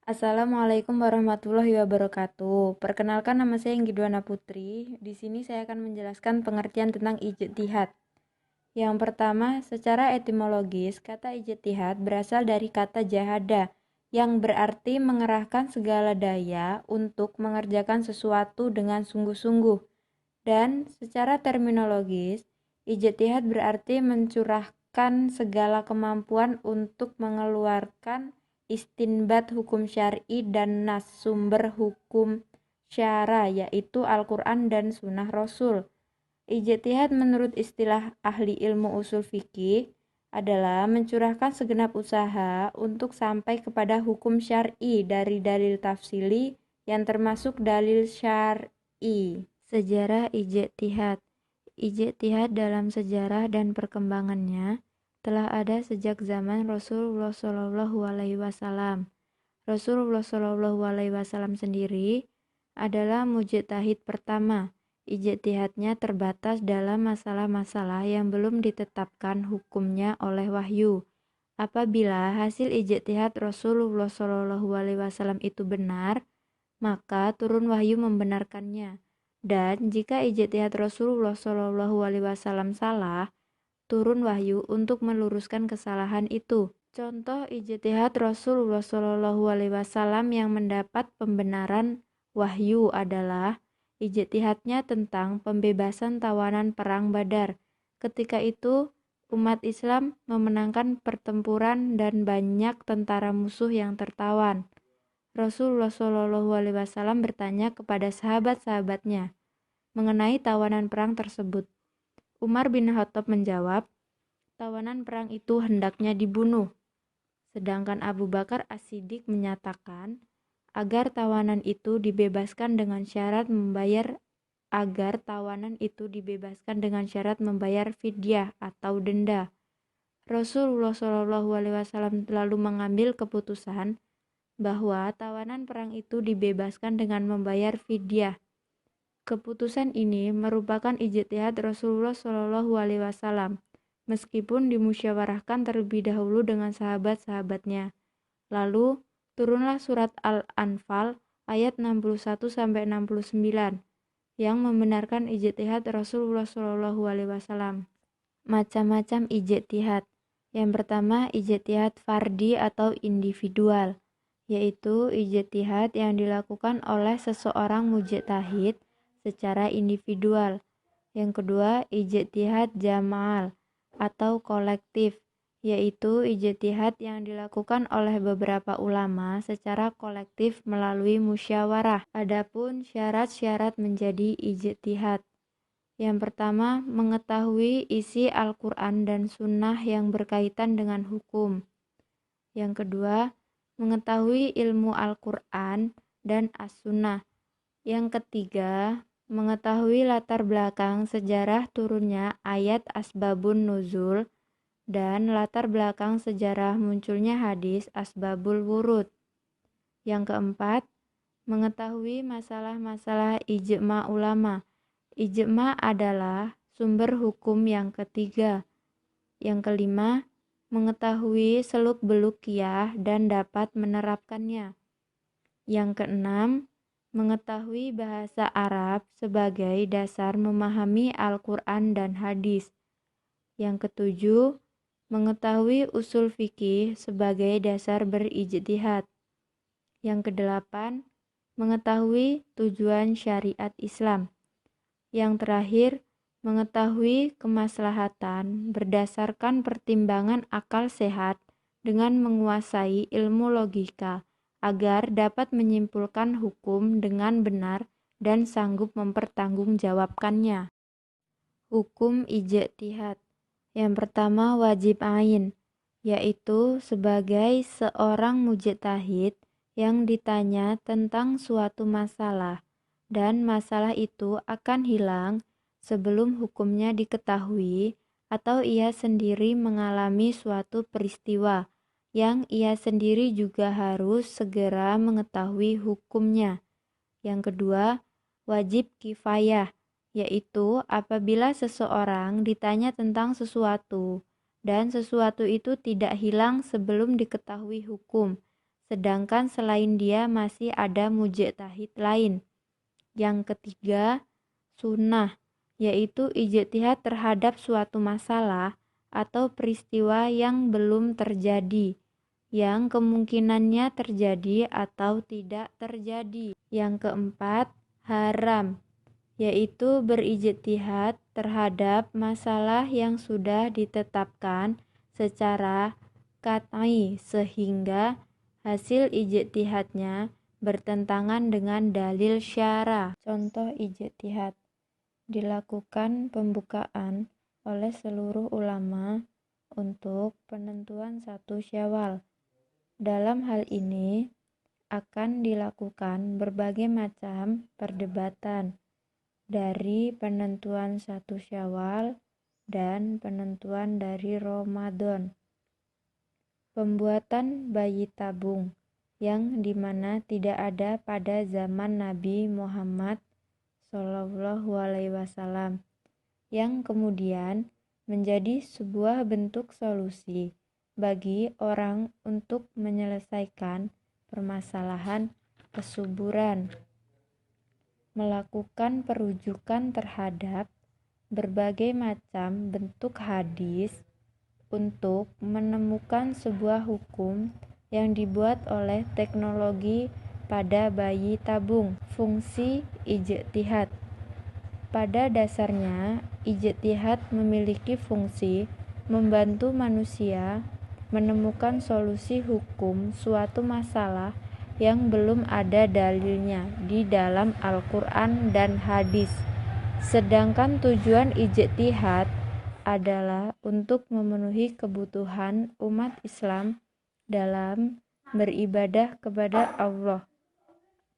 Assalamualaikum warahmatullahi wabarakatuh. Perkenalkan, nama saya Inggiduana Putri. Di sini saya akan menjelaskan pengertian tentang ijtihad. Yang pertama, secara etimologis, kata ijtihad berasal dari kata jahada yang berarti mengerahkan segala daya untuk mengerjakan sesuatu dengan sungguh-sungguh. Dan secara terminologis, ijtihad berarti mencurahkan segala kemampuan untuk mengeluarkan istinbat hukum syar'i dan nas sumber hukum syara, yaitu Al-Quran dan Sunnah Rasul. Ijtihad menurut istilah ahli ilmu usul fikih adalah mencurahkan segenap usaha untuk sampai kepada hukum syar'i dari dalil tafsili yang termasuk dalil syar'i. Sejarah ijtihad. Ijtihad dalam sejarah dan perkembangannya telah ada sejak zaman Rasulullah Shallallahu Alaihi Wasallam. Rasulullah Shallallahu Alaihi Wasallam sendiri adalah mujtahid pertama. Ijtihadnya terbatas dalam masalah-masalah yang belum ditetapkan hukumnya oleh wahyu. Apabila hasil ijtihad Rasulullah Shallallahu Alaihi Wasallam itu benar, maka turun wahyu membenarkannya. Dan jika ijtihad Rasulullah Shallallahu Alaihi Wasallam salah, turun wahyu untuk meluruskan kesalahan itu. Contoh ijtihad Rasulullah Shallallahu Alaihi Wasallam yang mendapat pembenaran wahyu adalah ijtihadnya tentang pembebasan tawanan perang Badar. Ketika itu umat Islam memenangkan pertempuran dan banyak tentara musuh yang tertawan. Rasulullah Shallallahu Alaihi Wasallam bertanya kepada sahabat-sahabatnya mengenai tawanan perang tersebut. Umar bin Khattab menjawab, tawanan perang itu hendaknya dibunuh. Sedangkan Abu Bakar As-Siddiq menyatakan agar tawanan itu dibebaskan dengan syarat membayar fidyah atau denda. Rasulullah Shallallahu Alaihi Wasallam lalu mengambil keputusan bahwa tawanan perang itu dibebaskan dengan membayar fidyah. Keputusan ini merupakan ijtihad Rasulullah Shallallahu Alaihi Wasallam, meskipun dimusyawarahkan terlebih dahulu dengan sahabat-sahabatnya. Lalu turunlah surat Al-Anfal ayat 61-69 yang membenarkan ijtihad Rasulullah Shallallahu Alaihi Wasallam. Macam-macam ijtihad. Yang pertama, ijtihad fardi atau individual, yaitu ijtihad yang dilakukan oleh seseorang mujtahid secara individual. Yang kedua, ijtihad jama'al atau kolektif, yaitu ijtihad yang dilakukan oleh beberapa ulama secara kolektif melalui musyawarah. Adapun syarat-syarat menjadi ijtihad. Yang pertama, mengetahui isi Al-Quran dan Sunnah yang berkaitan dengan hukum. Yang kedua, mengetahui ilmu Al-Quran dan As-Sunnah. Yang ketiga, mengetahui latar belakang sejarah turunnya ayat Asbabun Nuzul dan latar belakang sejarah munculnya hadis Asbabul Wurud. Yang keempat, mengetahui masalah-masalah ijma ulama. Ijma adalah sumber hukum yang ketiga. Yang kelima, mengetahui seluk-beluk qiyah dan dapat menerapkannya. Yang keenam, mengetahui bahasa Arab sebagai dasar memahami Al-Quran dan hadis. Yang ketujuh, mengetahui usul fikih sebagai dasar berijtihad. Yang kedelapan, mengetahui tujuan syariat Islam. Yang terakhir, mengetahui kemaslahatan berdasarkan pertimbangan akal sehat dengan menguasai ilmu logika agar dapat menyimpulkan hukum dengan benar dan sanggup mempertanggungjawabkannya. Hukum ijtihad. Yang pertama, wajib ain, yaitu sebagai seorang mujtahid yang ditanya tentang suatu masalah dan masalah itu akan hilang sebelum hukumnya diketahui atau ia sendiri mengalami suatu peristiwa yang ia sendiri juga harus segera mengetahui hukumnya. Yang kedua, wajib kifayah, yaitu apabila seseorang ditanya tentang sesuatu dan sesuatu itu tidak hilang sebelum diketahui hukum, sedangkan selain dia masih ada mujtahid lain. Yang ketiga, sunnah, yaitu ijtihad terhadap suatu masalah atau peristiwa yang belum terjadi, yang kemungkinannya terjadi atau tidak terjadi. Yang keempat, haram, yaitu berijtihad terhadap masalah yang sudah ditetapkan secara qat'i sehingga hasil ijtihadnya bertentangan dengan dalil syara. Contoh ijtihad dilakukan pembukaan oleh seluruh ulama untuk penentuan 1 Syawal. Dalam hal ini akan dilakukan berbagai macam perdebatan dari penentuan 1 Syawal dan penentuan dari Ramadan. Pembuatan bayi tabung yang dimana tidak ada pada zaman Nabi Muhammad SAW, yang kemudian menjadi sebuah bentuk solusi bagi orang untuk menyelesaikan permasalahan kesuburan. Melakukan perujukan terhadap berbagai macam bentuk hadis untuk menemukan sebuah hukum yang dibuat oleh teknologi pada bayi tabung. Fungsi ijtihad. Pada dasarnya, ijtihad memiliki fungsi membantu manusia menemukan solusi hukum suatu masalah yang belum ada dalilnya di dalam Al-Quran dan hadis. Sedangkan tujuan ijtihad adalah untuk memenuhi kebutuhan umat Islam dalam beribadah kepada Allah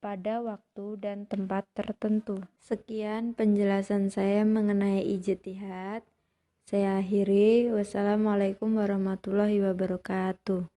pada waktu dan tempat tertentu. Sekian penjelasan saya mengenai ijtihad. Saya akhiri. Wassalamualaikum warahmatullahi wabarakatuh.